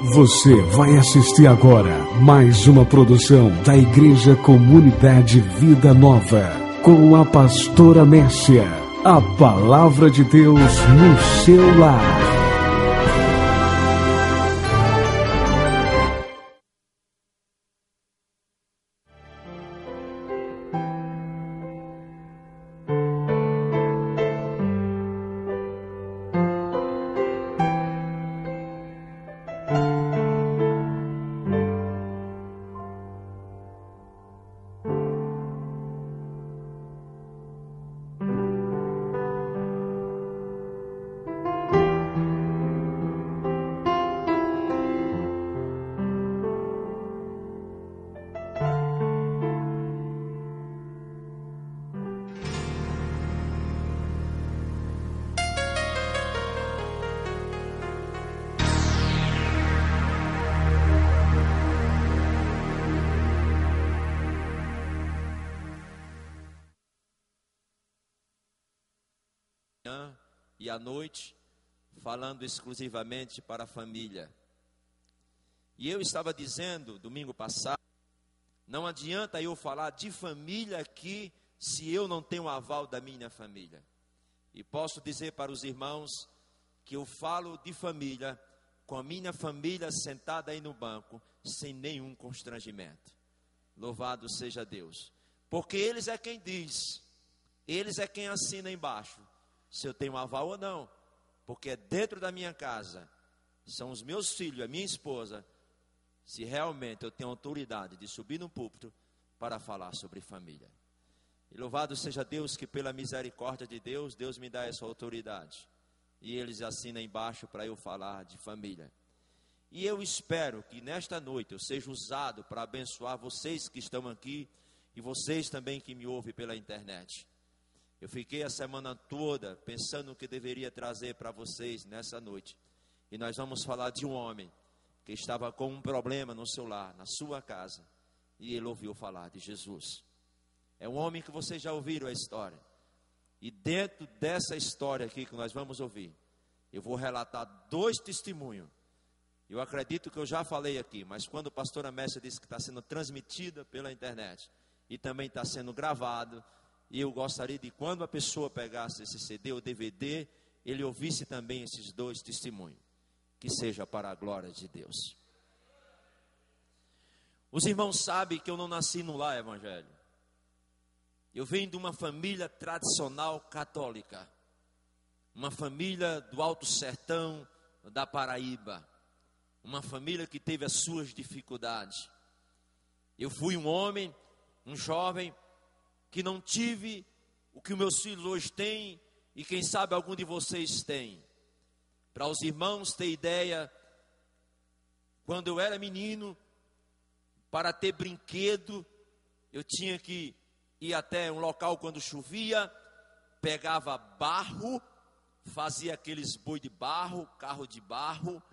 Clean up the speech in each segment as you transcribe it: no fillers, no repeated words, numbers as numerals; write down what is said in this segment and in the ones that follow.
Você vai assistir agora mais uma produção da Igreja Comunidade Vida Nova, com a pastora Mércia. A palavra de Deus no seu lar. E à noite, falando exclusivamente para a família. E eu estava dizendo, domingo passado, não adianta eu falar de família aqui, se eu não tenho o aval da minha família. E posso dizer para os irmãos, que eu falo de família, com a minha família sentada aí no banco, sem nenhum constrangimento. Louvado seja Deus. Porque eles é quem diz, eles é quem assina embaixo, se eu tenho aval ou não, porque é dentro da minha casa, são os meus filhos, a minha esposa, se realmente eu tenho autoridade de subir no púlpito para falar sobre família. E louvado seja Deus que pela misericórdia de Deus, Deus me dá essa autoridade, e eles assinam embaixo para eu falar de família. E eu espero que nesta noite eu seja usado para abençoar vocês que estão aqui, e vocês também que me ouvem pela internet. Eu fiquei a semana toda pensando no que deveria trazer para vocês nessa noite. E nós vamos falar de um homem que estava com um problema no seu lar, na sua casa. E ele ouviu falar de Jesus. É um homem que vocês já ouviram a história. E dentro dessa história aqui que nós vamos ouvir, eu vou relatar 2 testemunhos. Eu acredito que eu já falei aqui, mas quando a pastora Mércia disse que está sendo transmitida pela internet e também está sendo gravado, e eu gostaria de quando a pessoa pegasse esse CD ou DVD, ele ouvisse também esses 2 testemunhos. Que seja para a glória de Deus. Os irmãos sabem que eu não nasci no lar evangélico. Eu venho de uma família tradicional católica. Uma família do Alto Sertão da Paraíba. Uma família que teve as suas dificuldades. Eu fui um homem, um jovem, que não tive o que os meus filhos hoje têm, e quem sabe algum de vocês tem. Para os irmãos ter ideia, quando eu era menino, para ter brinquedo, eu tinha que ir até um local quando chovia, pegava barro, fazia aqueles boi de barro, carro de barro,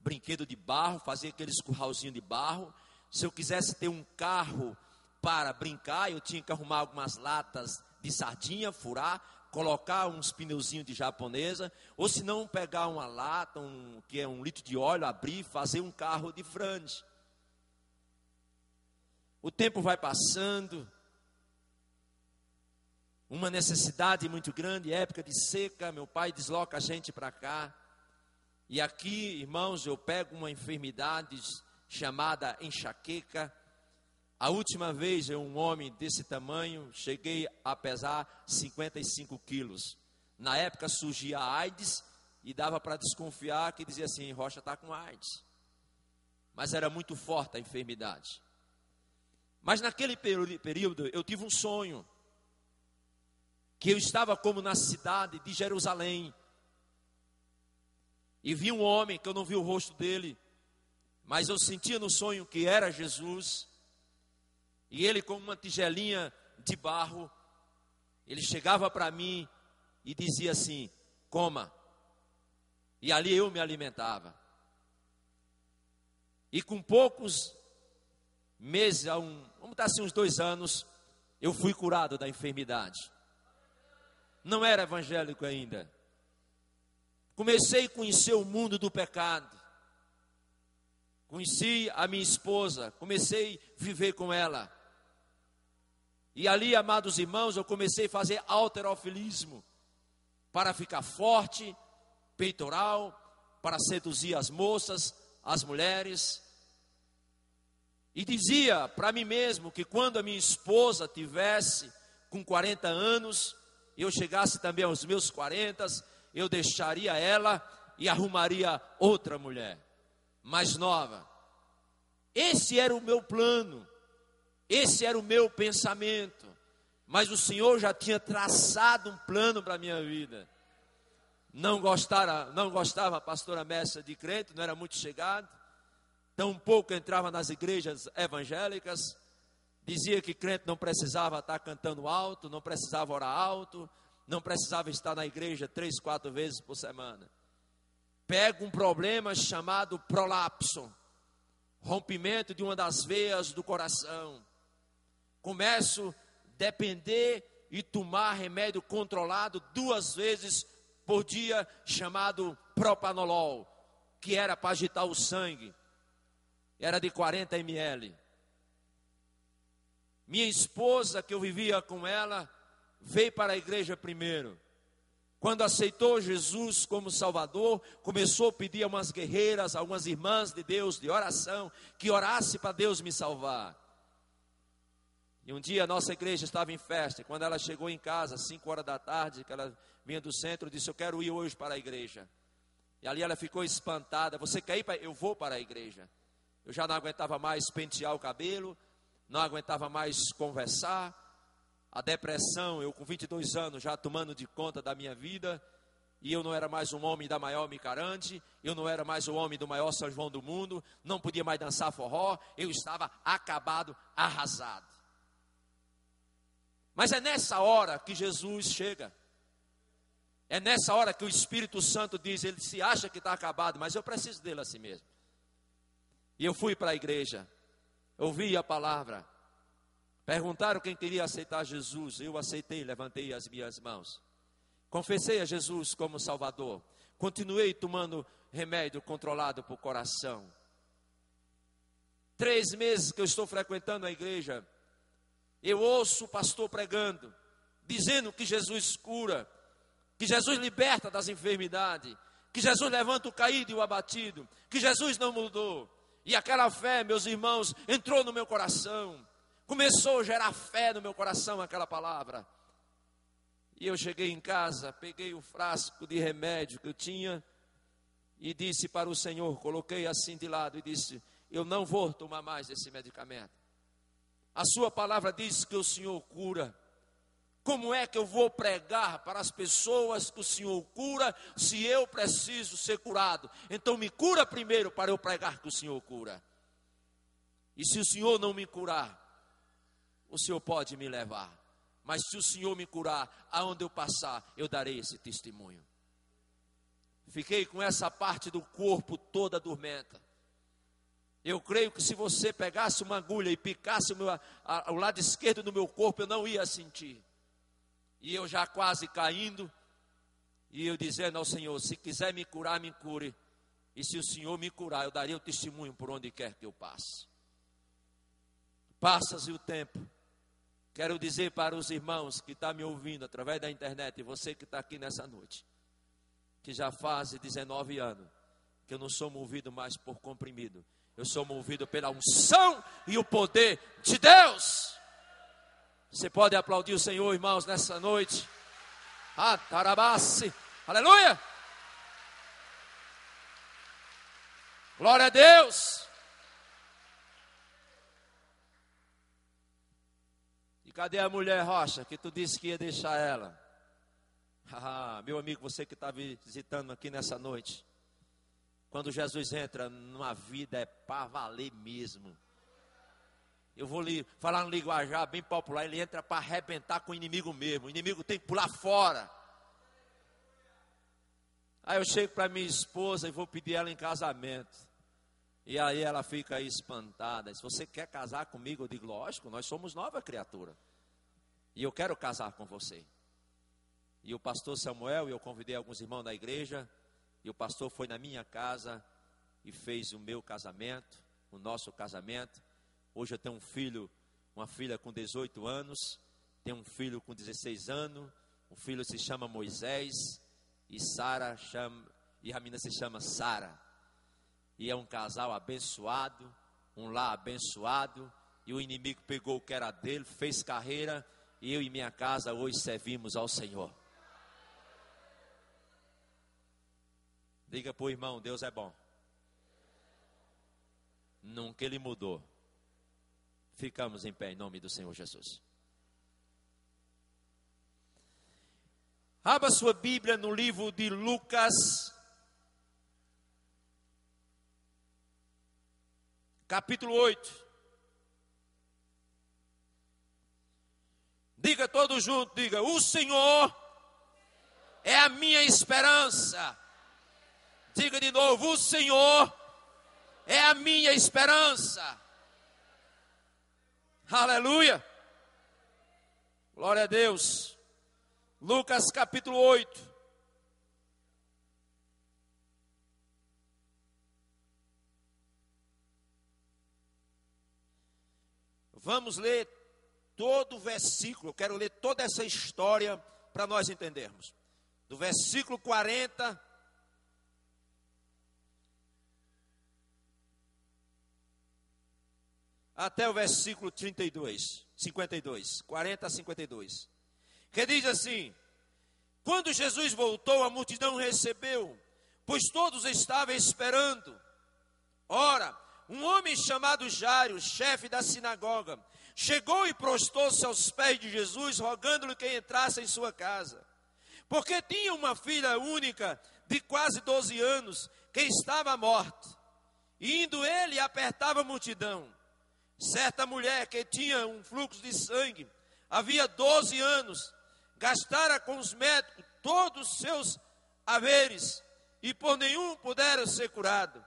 brinquedo de barro, fazia aqueles curralzinhos de barro. Se eu quisesse ter um carro para brincar, eu tinha que arrumar algumas latas de sardinha, furar, colocar uns pneuzinhos de japonesa, ou se não pegar uma lata, que é 1 litro de óleo, abrir, fazer um carro de frange. O tempo vai passando, uma necessidade muito grande, época de seca, meu pai desloca a gente para cá, e aqui, irmãos, eu pego uma enfermidade chamada enxaqueca. A última vez eu, um homem desse tamanho, cheguei a pesar 55 quilos. Na época surgia a AIDS e dava para desconfiar, que dizia assim, Rocha está com AIDS. Mas era muito forte a enfermidade. Mas naquele período eu tive um sonho, que eu estava como na cidade de Jerusalém, e vi um homem que eu não vi o rosto dele, mas eu sentia no sonho que era Jesus. E ele com uma tigelinha de barro, ele chegava para mim e dizia assim, coma. E ali eu me alimentava. E com poucos meses, vamos dar assim uns 2 anos, eu fui curado da enfermidade. Não era evangélico ainda. Comecei a conhecer o mundo do pecado. conheci a minha esposa, comecei a viver com ela. E ali, amados irmãos, eu comecei a fazer halterofilismo para ficar forte, peitoral, para seduzir as moças, as mulheres. E dizia para mim mesmo que quando a minha esposa tivesse com 40 anos, eu chegasse também aos meus 40, eu deixaria ela e arrumaria outra mulher, mais nova. Esse era o meu plano, esse era o meu pensamento. Mas o Senhor já tinha traçado um plano para a minha vida. Não gostava a pastora Messia de crente, não era muito chegado. Tampouco entrava nas igrejas evangélicas. Dizia que crente não precisava estar cantando alto, não precisava orar alto, não precisava estar na igreja 3, 4 vezes por semana. Pega um problema chamado prolapso, rompimento de uma das veias do coração. Começo a depender e tomar remédio controlado 2 vezes por dia, chamado propanolol, que era para agitar o sangue. Era de 40 ml. Minha esposa, que eu vivia com ela, veio para a igreja primeiro. Quando aceitou Jesus como Salvador, começou a pedir a umas guerreiras, a algumas irmãs de Deus, de oração, que orasse para Deus me salvar. E um dia a nossa igreja estava em festa, e quando ela chegou em casa, às 5 horas da tarde, que ela vinha do centro, disse: eu quero ir hoje para a igreja. E ali ela ficou espantada: você quer ir? Eu vou para a igreja. Eu já não aguentava mais pentear o cabelo, não aguentava mais conversar. A depressão, eu com 22 anos já tomando de conta da minha vida, e eu não era mais um homem da maior micarante, eu não era mais o homem do maior São João do mundo, não podia mais dançar forró, eu estava acabado, arrasado. Mas é nessa hora que Jesus chega, é nessa hora que o Espírito Santo diz: ele se acha que está acabado, mas eu preciso dele assim mesmo. E eu fui para a igreja, ouvi a palavra, perguntaram quem queria aceitar Jesus, eu aceitei, levantei as minhas mãos, confessei a Jesus como Salvador, continuei tomando remédio controlado por coração. 3 meses que eu estou frequentando a igreja, eu ouço o pastor pregando, dizendo que Jesus cura, que Jesus liberta das enfermidades, que Jesus levanta o caído e o abatido, que Jesus não mudou. E aquela fé, meus irmãos, entrou no meu coração, começou a gerar fé no meu coração aquela palavra. E eu cheguei em casa, peguei o frasco de remédio que eu tinha e disse para o Senhor, coloquei assim de lado e disse: eu não vou tomar mais esse medicamento. A sua palavra diz que o Senhor cura. Como é que eu vou pregar para as pessoas que o Senhor cura, se eu preciso ser curado? Então me cura primeiro para eu pregar que o Senhor cura. E se o Senhor não me curar, o Senhor pode me levar. Mas se o Senhor me curar, aonde eu passar, eu darei esse testemunho. Fiquei com essa parte do corpo toda dormenta. Eu creio que se você pegasse uma agulha e picasse o lado esquerdo do meu corpo, eu não ia sentir. E eu já quase caindo, e eu dizendo ao Senhor: se quiser me curar, me cure. E se o Senhor me curar, eu daria o testemunho por onde quer que eu passe. Passa-se o tempo. Quero dizer para os irmãos que estão me ouvindo através da internet, e você que está aqui nessa noite, que já faz 19 anos, que eu não sou movido mais por comprimido. Eu sou movido pela unção e o poder de Deus. Você pode aplaudir o Senhor, irmãos, nessa noite. Ah, tarabassi, aleluia. Glória a Deus. E cadê a mulher Rocha, que tu disse que ia deixar ela? Ah, meu amigo, você que está visitando aqui nessa noite. Quando Jesus entra numa vida é para valer mesmo. Eu vou lhe falar no linguajar bem popular, ele entra para arrebentar com o inimigo mesmo. O inimigo tem que pular fora. Aí eu chego para minha esposa e vou pedir ela em casamento. E aí ela fica aí espantada. Se você quer casar comigo, eu digo: lógico, nós somos nova criatura. E eu quero casar com você. E o pastor Samuel, e eu convidei alguns irmãos da igreja, e o pastor foi na minha casa, e fez o meu casamento, o nosso casamento. Hoje eu tenho um filho, uma filha com 18 anos, tenho um filho com 16 anos, o filho se chama Moisés e a menina se chama Sara. E é um casal abençoado, um lar abençoado, e o inimigo pegou o que era dele, fez carreira, e eu e minha casa hoje servimos ao Senhor. Diga para o irmão, Deus é bom. Nunca ele mudou. Ficamos em pé em nome do Senhor Jesus. Abra sua Bíblia no livro de Lucas, capítulo 8. Diga todos juntos, diga: o Senhor é a minha esperança. Diga de novo: o Senhor é a minha esperança. Aleluia. Glória a Deus. Lucas capítulo 8. Vamos ler todo o versículo. Eu quero ler toda essa história para nós entendermos. Do versículo 40 até o versículo 52, 40 a 52. Que diz assim: quando Jesus voltou, a multidão recebeu, pois todos estavam esperando. Ora, um homem chamado Jairo, chefe da sinagoga, chegou e prostou-se aos pés de Jesus, rogando-lhe que entrasse em sua casa, porque tinha uma filha única de quase 12 anos, que estava morta. E indo ele, apertava a multidão. Certa mulher que tinha um fluxo de sangue, havia 12 anos, gastara com os médicos todos os seus haveres, e por nenhum pudera ser curado.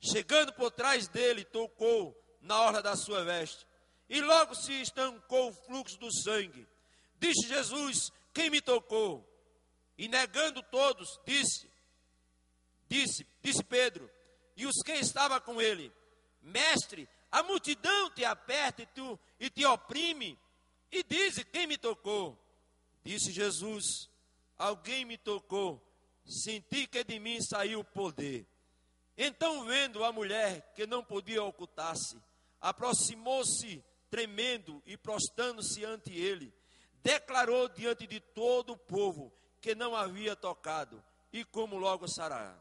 Chegando por trás dele, tocou na orla da sua veste, e logo se estancou o fluxo do sangue. Disse Jesus: quem me tocou? E negando todos, disse Pedro, e os que estavam com ele: mestre, a multidão te aperta e te oprime, e diz: quem me tocou? Disse Jesus: alguém me tocou, senti que de mim saiu o poder. Então, vendo a mulher que não podia ocultar-se, aproximou-se tremendo e prostrando-se ante ele, declarou diante de todo o povo que não havia tocado e como logo sarará.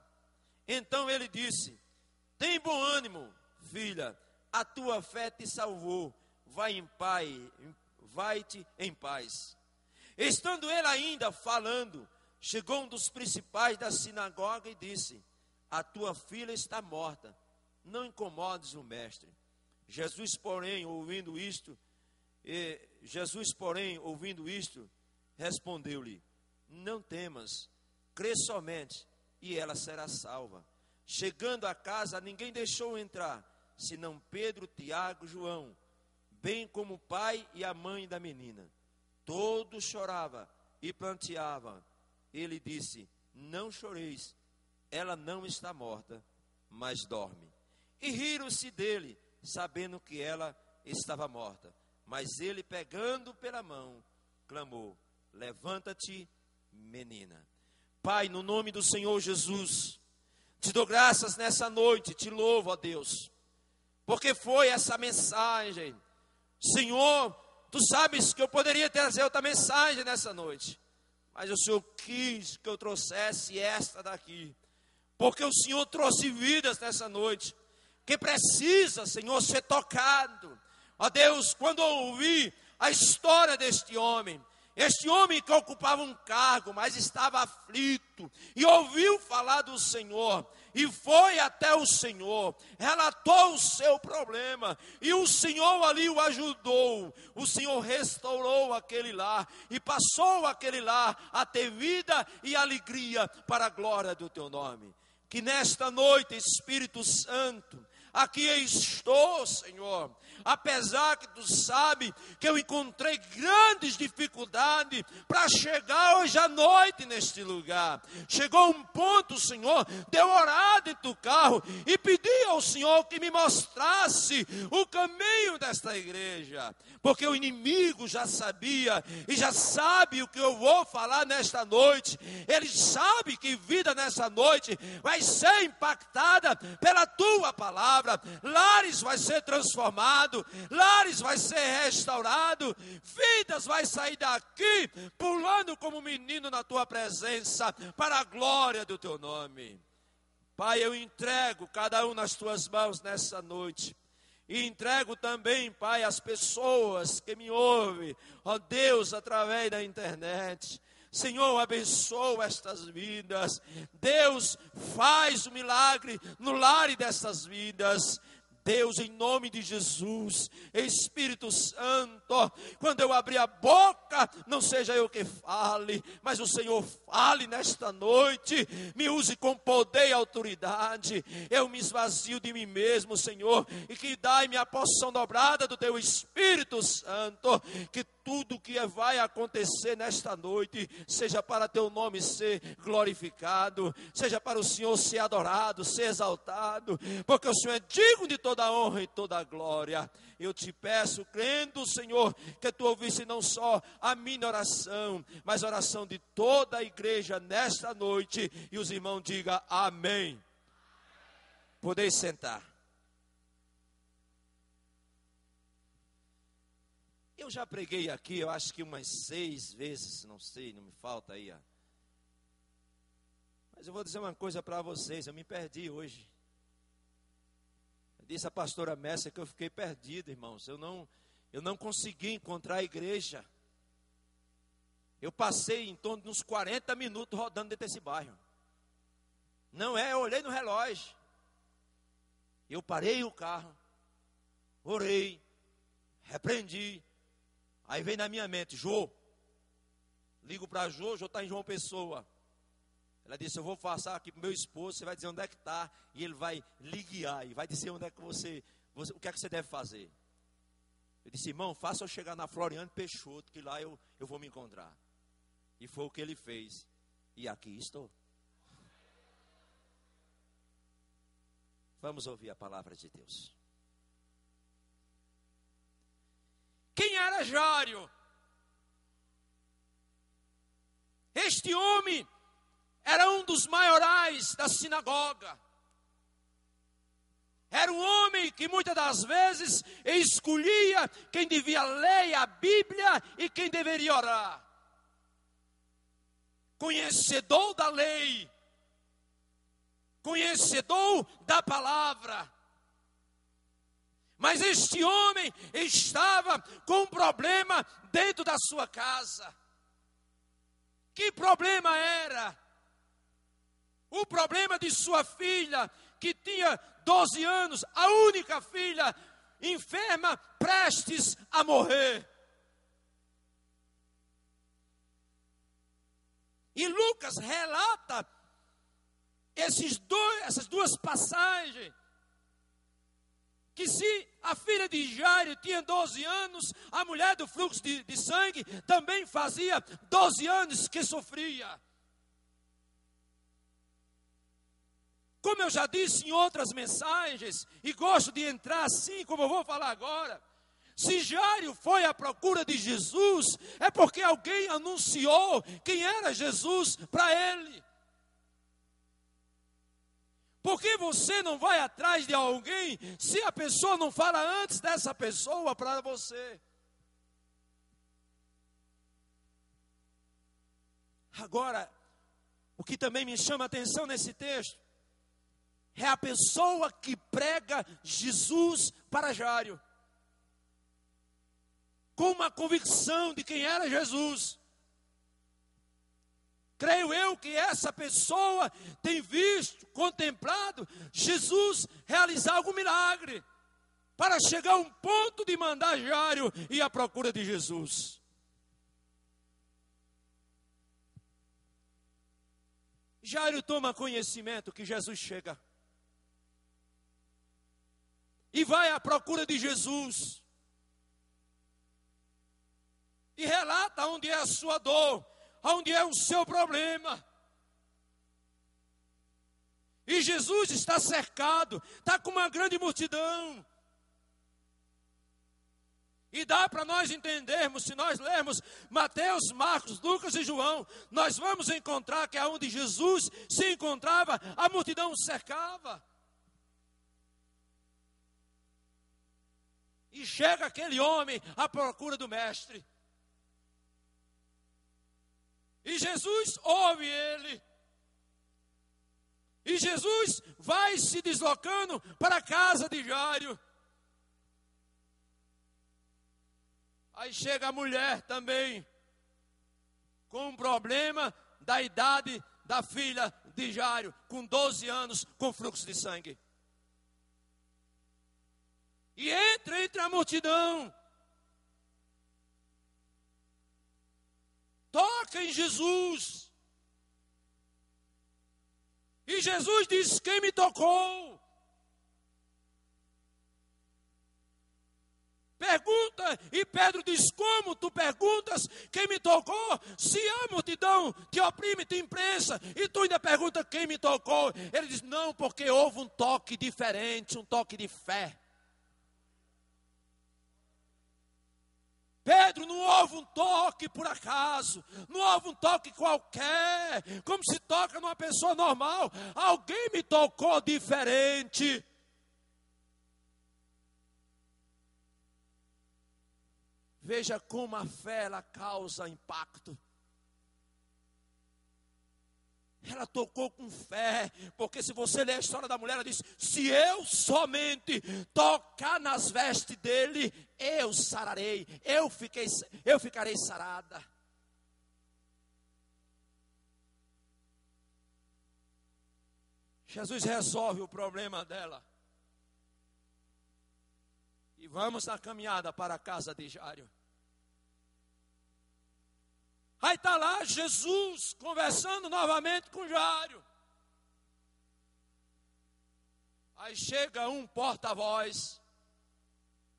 Então ele disse: tem bom ânimo, filha, a tua fé te salvou, vai-te em paz. Estando ele ainda falando, chegou um dos principais da sinagoga e disse: a tua filha está morta, não incomodes o mestre. Jesus, porém, ouvindo isto, respondeu-lhe: não temas, crê somente, e ela será salva. Chegando a casa, ninguém deixou entrar, senão Pedro, Tiago, João, bem como o pai e a mãe da menina. Todos choravam e planteavam. Ele disse: não choreis, ela não está morta, mas dorme. E riram-se dele, sabendo que ela estava morta. Mas ele, pegando pela mão, clamou: levanta-te, menina. Pai, no nome do Senhor Jesus, te dou graças nessa noite, te louvo, ó Deus, porque foi essa mensagem. Senhor, tu sabes que eu poderia trazer outra mensagem nessa noite, mas o Senhor quis que eu trouxesse esta daqui, porque o Senhor trouxe vidas nessa noite, que precisa, Senhor, ser tocado. Ó Deus, quando eu ouvi a história deste homem, este homem que ocupava um cargo, mas estava aflito, e ouviu falar do Senhor, e foi até o Senhor, relatou o seu problema, e o Senhor ali o ajudou, o Senhor restaurou aquele lar, e passou aquele lar a ter vida e alegria para a glória do teu nome. Que nesta noite, Espírito Santo, aqui estou, Senhor. Apesar que tu sabe que eu encontrei grandes dificuldades para chegar hoje à noite neste lugar. Chegou um ponto, Senhor, de eu orar dentro do carro e pedir ao Senhor que me mostrasse o caminho desta igreja. Porque o inimigo já sabia e já sabe o que eu vou falar nesta noite. Ele sabe que vida nessa noite vai ser impactada pela tua palavra. Lares vai ser transformado, lares vai ser restaurado, vidas vai sair daqui pulando como menino na tua presença, para a glória do teu nome. Pai, eu entrego cada um nas tuas mãos nessa noite. E entrego também, Pai, as pessoas que me ouvem, ó Deus, através da internet. Senhor, abençoa estas vidas. Deus, faz o milagre no lar dessas vidas. Deus, em nome de Jesus, Espírito Santo, quando eu abrir a boca, não seja eu que fale, mas o Senhor fale nesta noite, me use com poder e autoridade. Eu me esvazio de mim mesmo, Senhor, e que dai-me a porção dobrada do teu Espírito Santo, que tudo que vai acontecer nesta noite seja para teu nome ser glorificado, seja para o Senhor ser adorado, ser exaltado, porque o Senhor é digno de toda a honra e toda a glória. Eu te peço, crendo, Senhor, que tu ouvisse não só a minha oração, mas a oração de toda a igreja nesta noite, e os irmãos digam amém. Podeis sentar. Eu já preguei aqui, eu acho que umas 6 vezes, não sei, não me falta aí. Mas eu vou dizer uma coisa para vocês, eu me perdi hoje. Eu disse a pastora Messia que eu fiquei perdido, irmãos. Eu não consegui encontrar a igreja. Eu passei em torno de uns 40 minutos rodando dentro desse bairro. Não é, eu olhei no relógio. Eu parei o carro, orei, repreendi. Aí vem na minha mente, Jô, ligo para Jô está em João Pessoa. Ela disse, eu vou passar aqui para o meu esposo, você vai dizer onde é que está, e ele vai lhe guiar, e vai dizer onde é que você o que é que você deve fazer. Eu disse, irmão, faça eu chegar na Floriano Peixoto, que lá eu vou me encontrar. E foi o que ele fez, e aqui estou. Vamos ouvir a palavra de Deus. Quem era Jário? Este homem era um dos maiorais da sinagoga. Era um homem que muitas das vezes escolhia quem devia ler a Bíblia e quem deveria orar. Conhecedor da lei, conhecedor da palavra. Mas este homem estava com um problema dentro da sua casa. Que problema era? O problema de sua filha, que tinha 12 anos, a única filha, enferma, prestes a morrer. E Lucas relata essas duas passagens. Que se a filha de Jairo tinha 12 anos, a mulher do fluxo de sangue também fazia 12 anos que sofria. Como eu já disse em outras mensagens, e gosto de entrar assim como eu vou falar agora, se Jairo foi à procura de Jesus, é porque alguém anunciou quem era Jesus para ele. Por que você não vai atrás de alguém se a pessoa não fala antes dessa pessoa para você? Agora, o que também me chama a atenção nesse texto é a pessoa que prega Jesus para Jário, com uma convicção de quem era Jesus. Creio eu que essa pessoa tem visto, contemplado Jesus realizar algum milagre, para chegar a um ponto de mandar Jário ir à procura de Jesus. Jário toma conhecimento que Jesus chega. e vai à procura de Jesus. E relata onde é a sua dor, onde é o seu problema. E Jesus está cercado, está com uma grande multidão. E dá para nós entendermos, se nós lermos Mateus, Marcos, Lucas e João, nós vamos encontrar que aonde Jesus se encontrava, a multidão o cercava. E chega aquele homem à procura do mestre. E Jesus ouve ele. E Jesus vai se deslocando para a casa de Jairo. Aí chega a mulher também, com um problema da idade da filha de Jairo, com 12 anos, com fluxo de sangue. E entra entre a multidão. Toca em Jesus. E Jesus diz: quem me tocou? Pergunta, e Pedro diz: como tu perguntas quem me tocou? Se a multidão te oprime, te imprensa, e tu ainda pergunta quem me tocou? Ele diz: não, porque houve um toque diferente, um toque de fé. Pedro, não houve um toque por acaso, não houve um toque qualquer, como se toca numa pessoa normal. Alguém me tocou diferente. Veja como a fé, ela causa impacto. Ela tocou com fé, porque se você ler a história da mulher, ela diz: se eu somente tocar nas vestes dele, eu sararei, eu ficarei sarada. Jesus resolve o problema dela. E vamos na caminhada para a casa de Jairo. Aí está lá Jesus conversando novamente com Jairo. Aí chega um porta-voz,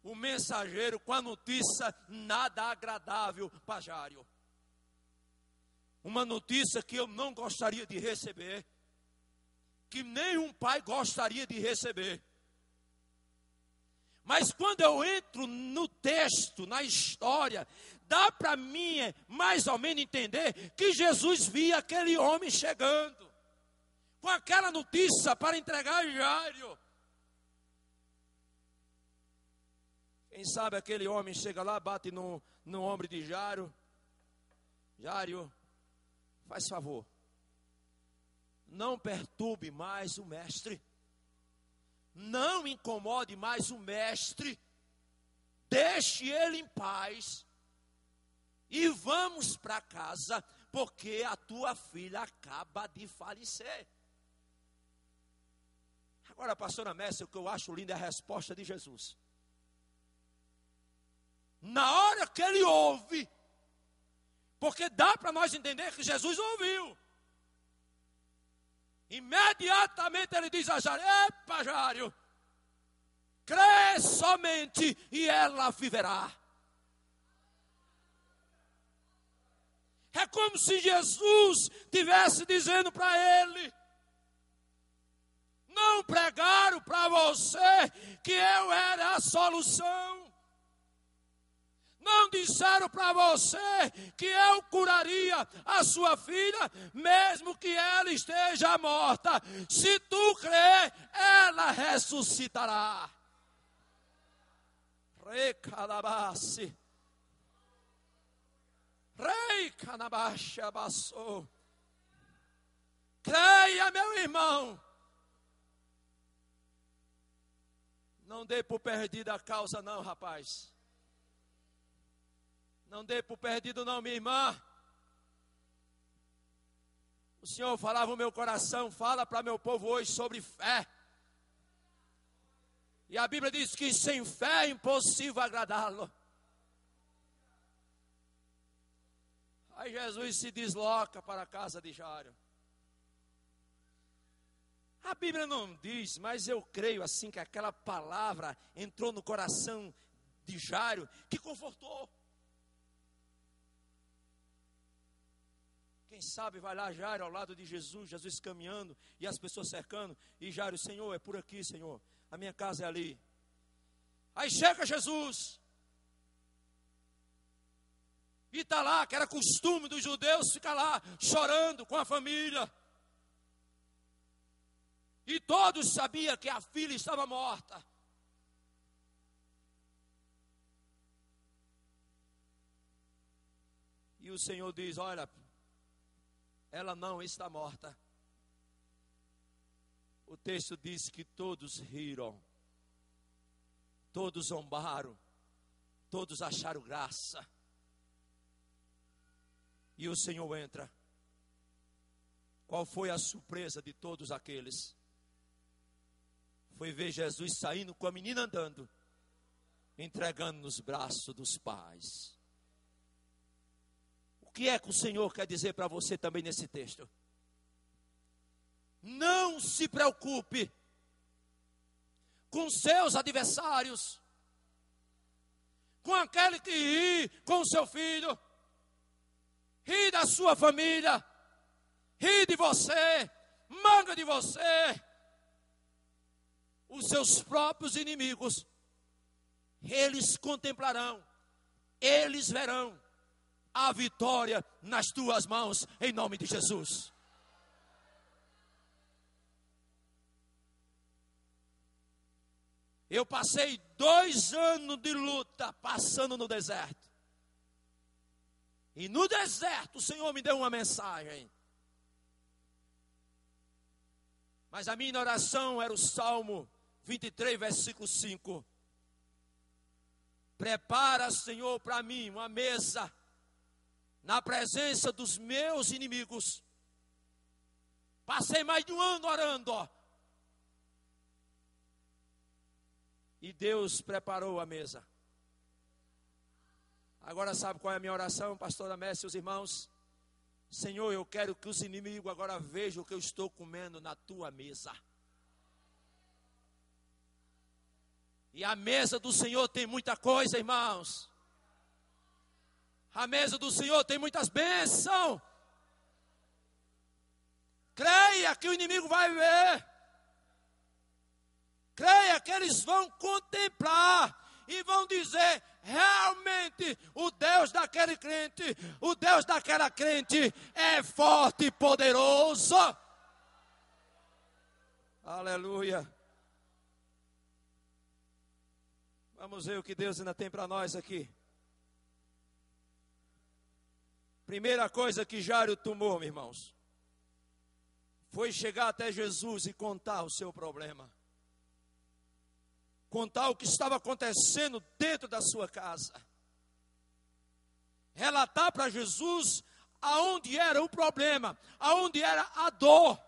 o mensageiro, com a notícia nada agradável para Jairo. Uma notícia que eu não gostaria de receber, que nenhum pai gostaria de receber. Mas quando eu entro no texto, na história, dá para mim mais ou menos entender que Jesus via aquele homem chegando, com aquela notícia para entregar a Jairo. Quem sabe aquele homem chega lá, bate no ombro de Jairo. Jairo, faz favor, não perturbe mais o mestre. Não incomode mais o mestre. Deixe ele em paz. E vamos para casa, porque a tua filha acaba de falecer. Agora, pastora Messi, o que eu acho lindo é a resposta de Jesus. Na hora que ele ouve, porque dá para nós entender que Jesus ouviu. Imediatamente ele diz a Jairo: epa, Jairo, crê somente e ela viverá. É como se Jesus estivesse dizendo para ele: não pregaram para você que eu era a solução. Não disseram para você que eu curaria a sua filha, mesmo que ela esteja morta. Se tu crer, ela ressuscitará. Recalabase. Rei Canabaxa Bassou. Creia, meu irmão. Não dê por perdida a causa, não, rapaz. Não dê por perdido, não, minha irmã. O Senhor falava no meu coração: fala para meu povo hoje sobre fé. E a Bíblia diz que sem fé é impossível agradá-lo. Aí Jesus se desloca para a casa de Jairo. A Bíblia não diz, mas eu creio assim que aquela palavra entrou no coração de Jairo, que confortou. Quem sabe vai lá Jairo ao lado de Jesus, Jesus caminhando e as pessoas cercando, e Jairo, Senhor, é por aqui, Senhor, a minha casa é ali. Aí chega Jesus, e está lá, que era costume dos judeus ficar lá chorando com a família. E todos sabiam que a filha estava morta. E o Senhor diz, olha, ela não está morta. O texto diz que todos riram, todos zombaram, todos acharam graça. E o Senhor entra. Qual foi a surpresa de todos aqueles? Foi ver Jesus saindo com a menina andando, entregando nos braços dos pais. O que é que o Senhor quer dizer para você também nesse texto? Não se preocupe com seus adversários, com aquele que ri com o seu filho, ri da sua família, ri de você, manga de você. Os seus próprios inimigos, eles contemplarão, eles verão a vitória nas tuas mãos, em nome de Jesus. Eu passei 2 anos de luta, passando no deserto. E no deserto o Senhor me deu uma mensagem. Mas a minha oração era o Salmo 23, versículo 5. Prepara, Senhor, para mim uma mesa na presença dos meus inimigos. Passei mais de 1 ano orando, ó. E Deus preparou a mesa. Agora sabe qual é a minha oração, pastora Messi e os irmãos? Senhor, eu quero que os inimigos agora vejam o que eu estou comendo na tua mesa. E a mesa do Senhor tem muita coisa, irmãos. A mesa do Senhor tem muitas bênçãos. Creia que o inimigo vai ver. Creia que eles vão contemplar e vão dizer, realmente o Deus daquele crente, o Deus daquela crente é forte e poderoso. Aleluia. Vamos ver o que Deus ainda tem para nós aqui. Primeira coisa que Jairo tomou, meus irmãos, foi chegar até Jesus e contar o seu problema. Contar o que estava acontecendo dentro da sua casa. Relatar para Jesus aonde era o problema, aonde era a dor.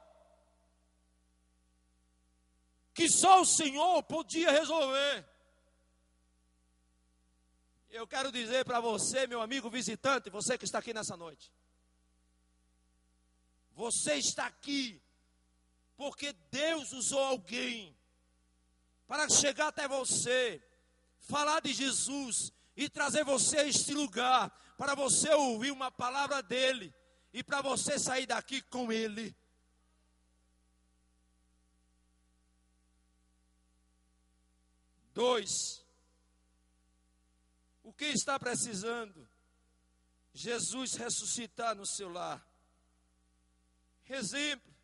Que só o Senhor podia resolver. Eu quero dizer para você, meu amigo visitante, você que está aqui nessa noite. Você está aqui porque Deus usou alguém para chegar até você, falar de Jesus e trazer você a este lugar, para você ouvir uma palavra dele e para você sair daqui com ele. Dois, o que está precisando? Jesus ressuscitar no seu lar. Exemplo,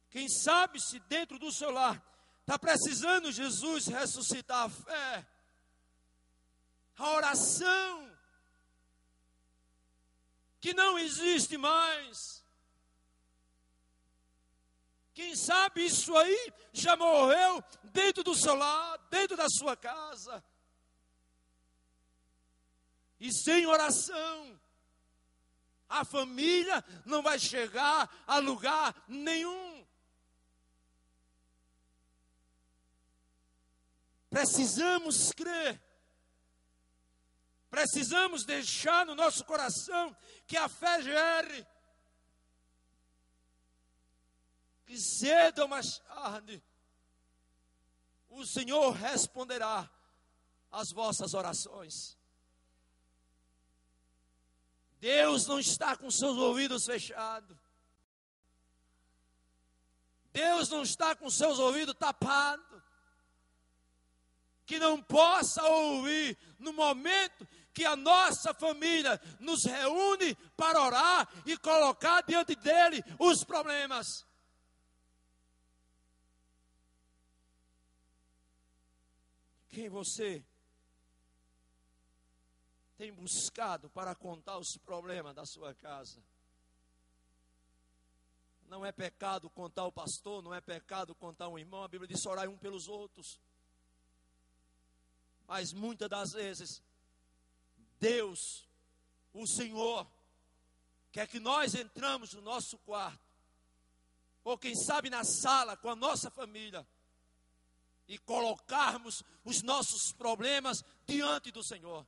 quem sabe se dentro do seu lar está precisando Jesus ressuscitar a fé, a oração, que não existe mais. Quem sabe isso aí já morreu dentro do seu lar, dentro da sua casa. E sem oração, a família não vai chegar a lugar nenhum. Precisamos crer. Precisamos deixar no nosso coração que a fé gere. que cedo ou mais tarde o Senhor responderá às vossas orações. Deus não está com seus ouvidos fechados. Deus não está com seus ouvidos tapados. Que não possa ouvir no momento que a nossa família nos reúne para orar e colocar diante dele os problemas. Quem você tem buscado para contar os problemas da sua casa? Não é pecado contar o pastor, não é pecado contar um irmão. A Bíblia diz: orai um pelos outros. Mas muitas das vezes, Deus, o Senhor, quer que nós entramos no nosso quarto, ou quem sabe na sala com a nossa família, e colocarmos os nossos problemas diante do Senhor.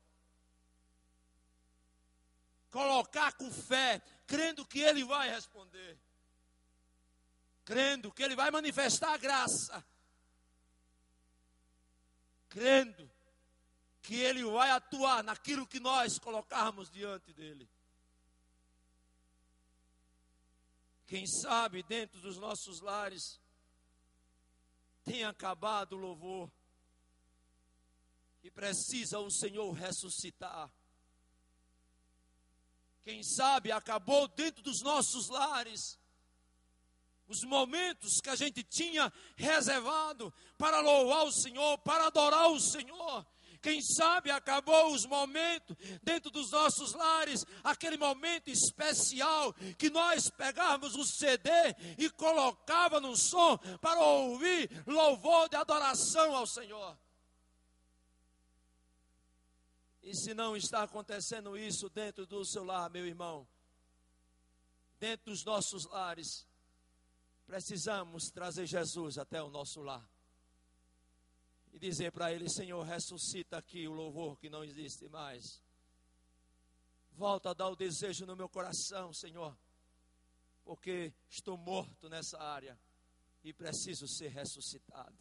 Colocar com fé, crendo que Ele vai responder. Crendo que Ele vai manifestar a graça. Crendo que Ele vai atuar naquilo que nós colocarmos diante dEle. Quem sabe dentro dos nossos lares tem acabado o louvor e precisa o Senhor ressuscitar. Quem sabe acabou dentro dos nossos lares os momentos que a gente tinha reservado para louvar o Senhor, para adorar o Senhor. Quem sabe acabou os momentos dentro dos nossos lares, aquele momento especial que nós pegávamos o CD e colocava no som para ouvir louvor de adoração ao Senhor. E se não está acontecendo isso dentro do seu lar, meu irmão, dentro dos nossos lares, precisamos trazer Jesus até o nosso lar. E dizer para Ele: Senhor, ressuscita aqui o louvor que não existe mais. Volta a dar o desejo no meu coração, Senhor. Porque estou morto nessa área e preciso ser ressuscitado.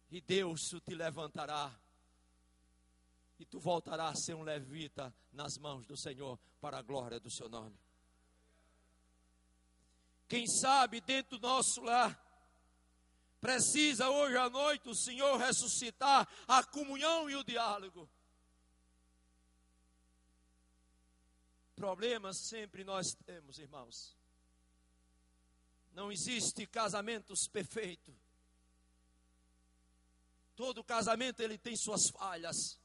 E Deus te levantará. E tu voltarás a ser um levita nas mãos do Senhor para a glória do seu nome. Quem sabe dentro do nosso lar, precisa hoje à noite o Senhor ressuscitar a comunhão e o diálogo. Problemas sempre nós temos, irmãos. Não existe casamentos perfeitos. Todo casamento ele tem suas falhas.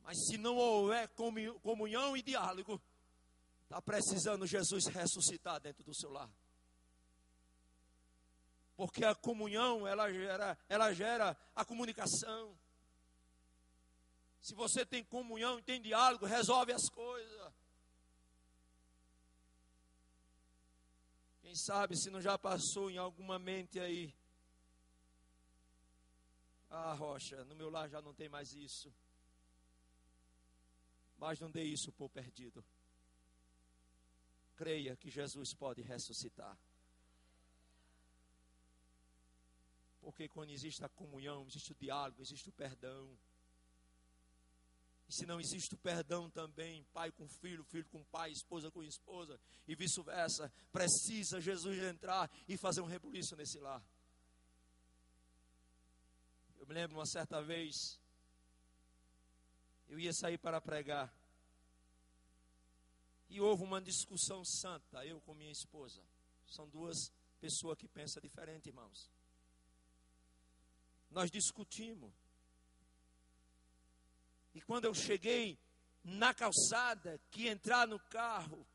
Mas se não houver comunhão e diálogo, está precisando Jesus ressuscitar dentro do seu lar. Porque a comunhão, ela gera a comunicação. Se você tem comunhão e tem diálogo, resolve as coisas. Quem sabe se não já passou em alguma mente aí. Ah, Rocha, no meu lar já não tem mais isso. Mas não dê isso por perdido. Creia que Jesus pode ressuscitar. Porque quando existe a comunhão, existe o diálogo, existe o perdão. E se não existe o perdão também, pai com filho, filho com pai, esposa com esposa, e vice-versa, precisa Jesus entrar e fazer um rebuliço nesse lar. Eu me lembro uma certa vez, eu ia sair para pregar, e houve uma discussão santa, eu com minha esposa. São duas pessoas que pensam diferente, irmãos. Nós discutimos. E quando eu cheguei na calçada, que entrar no carro,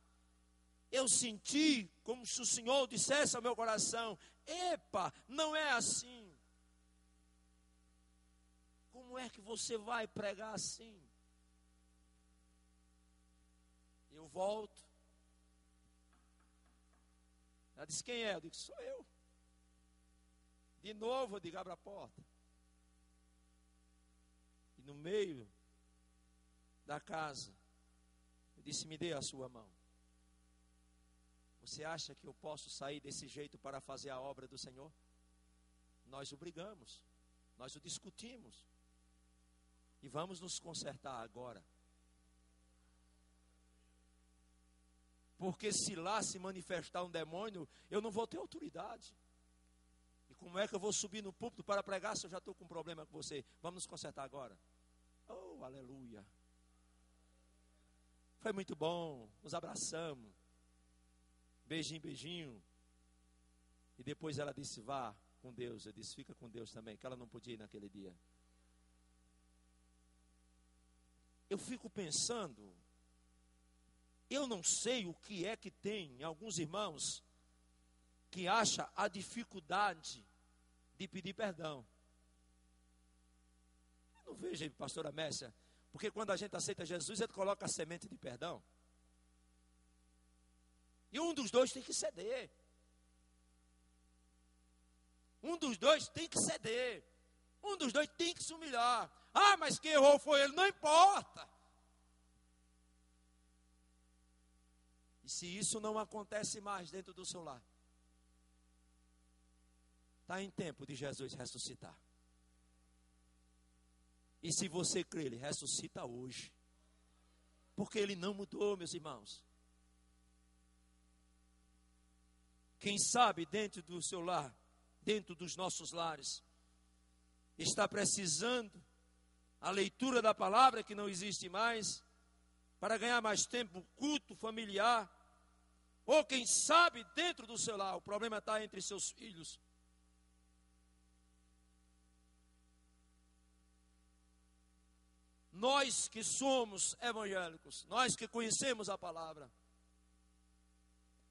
eu senti como se o Senhor dissesse ao meu coração: epa, não é assim. Como é que você vai pregar assim? Eu volto. Ela disse: quem é? Eu digo: sou eu. De novo, eu digo: abra a porta. E no meio da casa, eu disse: me dê a sua mão. Você acha que eu posso sair desse jeito para fazer a obra do Senhor? Nós o brigamos, nós o discutimos. E vamos nos consertar agora. Porque se lá se manifestar um demônio, eu não vou ter autoridade. E como é que eu vou subir no púlpito para pregar se eu já estou com um problema com você? Vamos nos consertar agora. Oh, aleluia. Foi muito bom, nos abraçamos. Beijinho, beijinho. E depois ela disse, vá com Deus. Eu disse, fica com Deus também, que ela não podia ir naquele dia. Eu fico pensando, eu não sei o que é que tem em alguns irmãos que acha a dificuldade de pedir perdão. Eu não vejo, pastora Messia, porque quando a gente aceita Jesus, ele coloca a semente de perdão. E um dos dois tem que ceder. Um dos dois tem que ceder. Um dos dois tem que se humilhar. Ah, mas quem errou foi ele. Não importa. E se isso não acontece mais dentro do seu lar, está em tempo de Jesus ressuscitar. E se você crê, ele ressuscita hoje. Porque ele não mudou, meus irmãos. Quem sabe dentro do seu lar, dentro dos nossos lares, está precisando a leitura da palavra que não existe mais, para ganhar mais tempo, culto familiar, ou quem sabe dentro do seu lar, o problema está entre seus filhos. Nós que somos evangélicos, nós que conhecemos a palavra,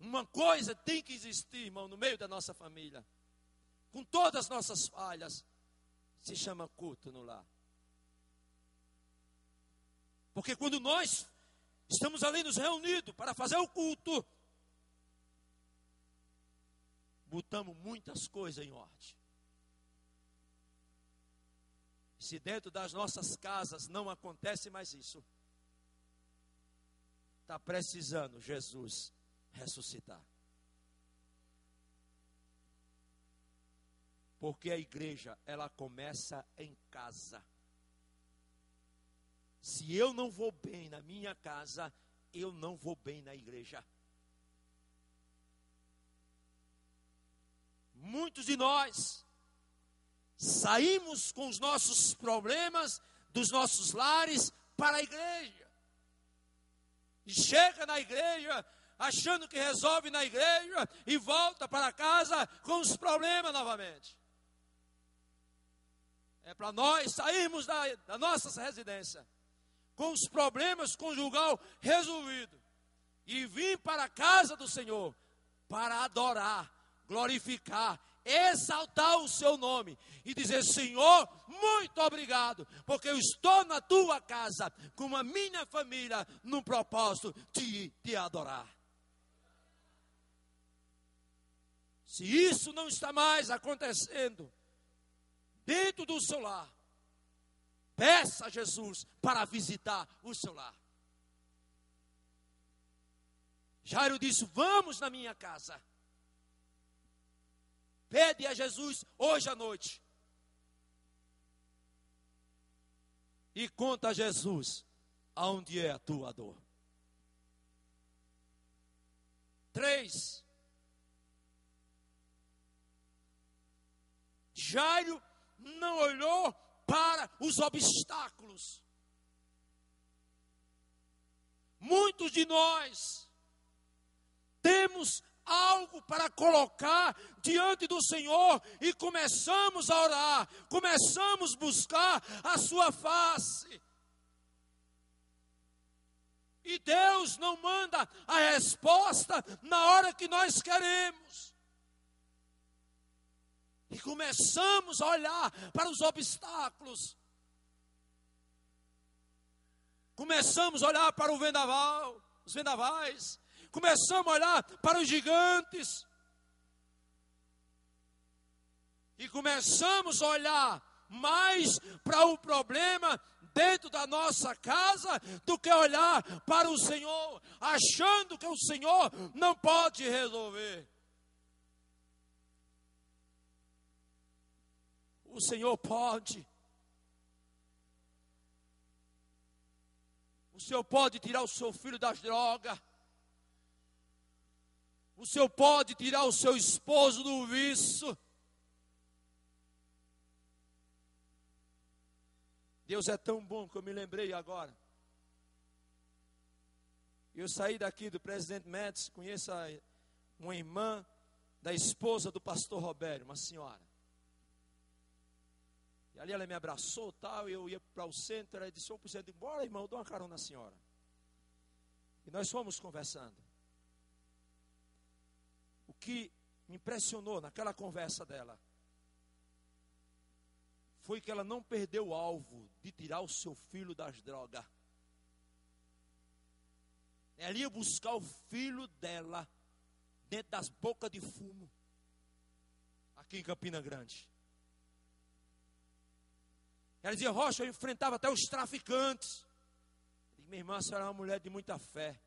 uma coisa tem que existir, irmão, no meio da nossa família, com todas as nossas falhas, se chama culto no lar. Porque quando nós estamos ali nos reunidos para fazer o culto, botamos muitas coisas em ordem. Se dentro das nossas casas não acontece mais isso, está precisando Jesus ressuscitar. Porque a igreja, ela começa em casa. Se eu não vou bem na minha casa, eu não vou bem na igreja. Muitos de nós saímos com os nossos problemas dos nossos lares para a igreja. E chega na igreja achando que resolve na igreja e volta para casa com os problemas novamente. É para nós sairmos da nossa residência com os problemas conjugal resolvidos e vir para a casa do Senhor para adorar, glorificar, exaltar o seu nome e dizer: Senhor, muito obrigado, porque eu estou na tua casa com a minha família no propósito de te adorar. Se isso não está mais acontecendo dentro do seu lar, peça a Jesus para visitar o seu lar. Jairo disse: vamos na minha casa. Pede a Jesus hoje à noite. E conta a Jesus aonde é a tua dor. 3. Jairo não olhou para os obstáculos. Muitos de nós temos algo para colocar diante do Senhor e começamos a orar, começamos a buscar a sua face. E Deus não manda a resposta na hora que nós queremos. E começamos a olhar para os obstáculos. Começamos a olhar para o vendaval, os vendavais. Começamos a olhar para os gigantes. E começamos a olhar mais para o problema dentro da nossa casa do que olhar para o Senhor, achando que o Senhor não pode resolver. O Senhor pode. O Senhor pode tirar o seu filho das drogas. O Senhor pode tirar o seu esposo do vício. Deus é tão bom que eu me lembrei agora. Eu saí daqui do Presidente Médici, conheço uma irmã da esposa do pastor Robério, uma senhora. E ali ela me abraçou e tal, eu ia para o centro, ela disse, ô presidente, bora irmão, eu dou uma carona na senhora. E nós fomos conversando. O que me impressionou naquela conversa dela foi que ela não perdeu o alvo de tirar o seu filho das drogas. Ela ia buscar o filho dela dentro das bocas de fumo, aqui em Campina Grande. Ela dizia, Rocha, eu enfrentava até os traficantes. Eu disse, minha irmã, a senhora é uma mulher de muita fé.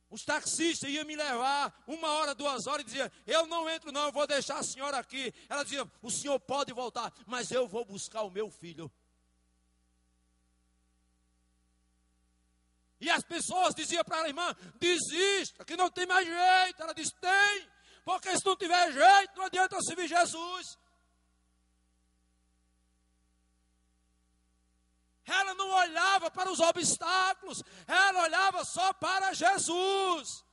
Os taxistas iam me levar 1 hora, 2 horas e diziam, eu não entro não, eu vou deixar a senhora aqui. Ela dizia, o senhor pode voltar, mas eu vou buscar o meu filho. E as pessoas diziam para ela, irmã, desista, que não tem mais jeito. Ela disse, tem, porque se não tiver jeito, não adianta eu servir Jesus. Ela não olhava para os obstáculos, ela olhava só para Jesus.